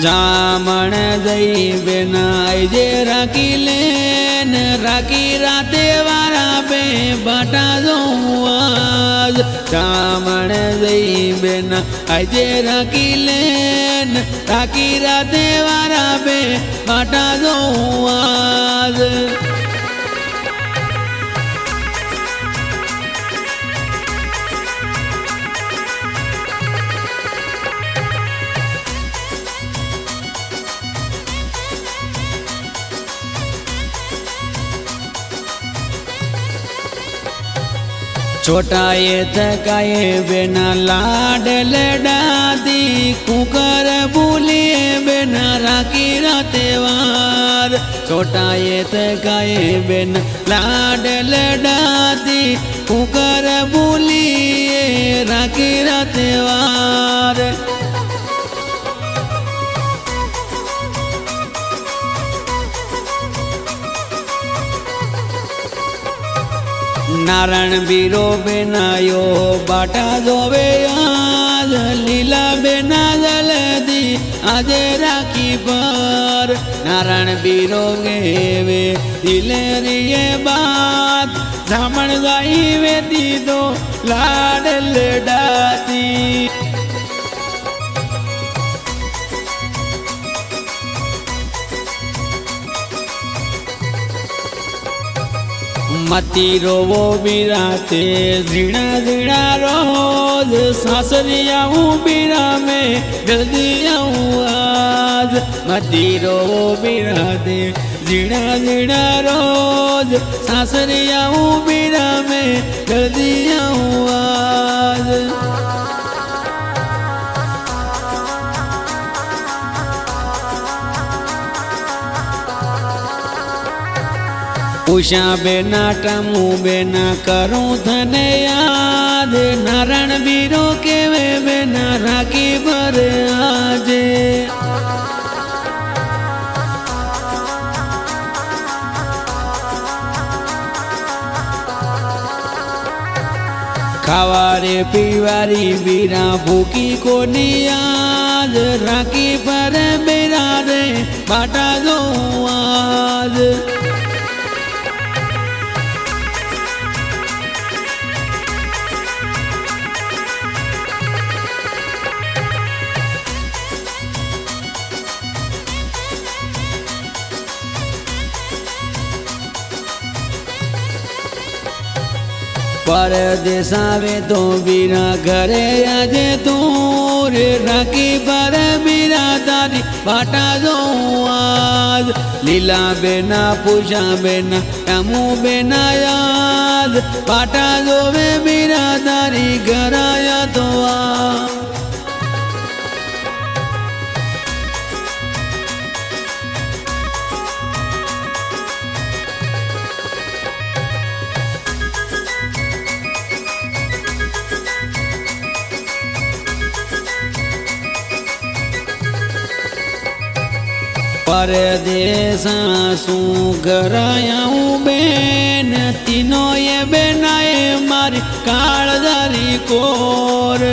जामण जई बेना जे राखी लेन राखी राते वारा बे बाटा जो आज जामण जई बेना जे राखी लेन राखी राते वारा बे बाटा जो आज छोटा ये थकाए बेना लाड लडादी कुकर बुलिए बेना राखी राते वार छोटा ये थकाए बेना लाड लडादी कुकर बुलिए राखी राते वार नारायण बीरो बेनायो बाटा जोवे आज लीला बेना जल्दी आजे राखी पर नारायण बीरो गेवे दिलेरिए बात जामण जाई वे दीदो लाड लडाती मती रोवो बिराते जीना जीना रोज सासरिया हूँ बिरा में जल्दी आऊँ आज मती रोवो बिराते जीना जीना रोज सासरिया हूँ बिरा में जल्दी आऊँ आज उषा बेना टमू बेना करूँ धने याद नारायण बीरो के वे बेना राखी भर आजे खावारे पीवारी बीरा भूखी को नियाज राखी पर बेरा रे बाटा दो आज परदेसा वे तो बीरा घरे आजे दूर राखी पर बीरा तारी बाटा जो आज लीला बेना पूजा बेना टमू बेना याद बाटा जो वे बीरा तारी घर आया तो आ परदेसा सू घरायाऊँ बेन तीनों ये बेनाए मारी कालदारी कोर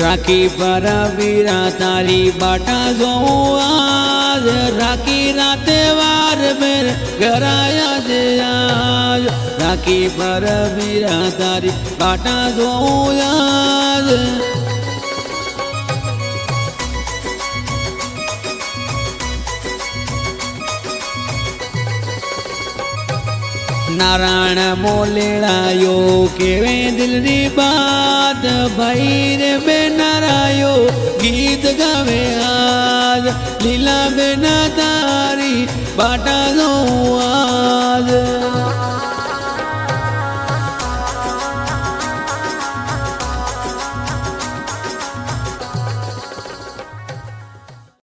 राखी पर बीरा तारी बाटा जो आज राखी राते वार बेर घर आया जे आज राखी पर बीरा तारी बाटा जो आज नारायण मोलेड़ायो केवे दिल री बात भाई रे बेनारायो गीत गावे आज लीला बेना तारी बाटा दो आज।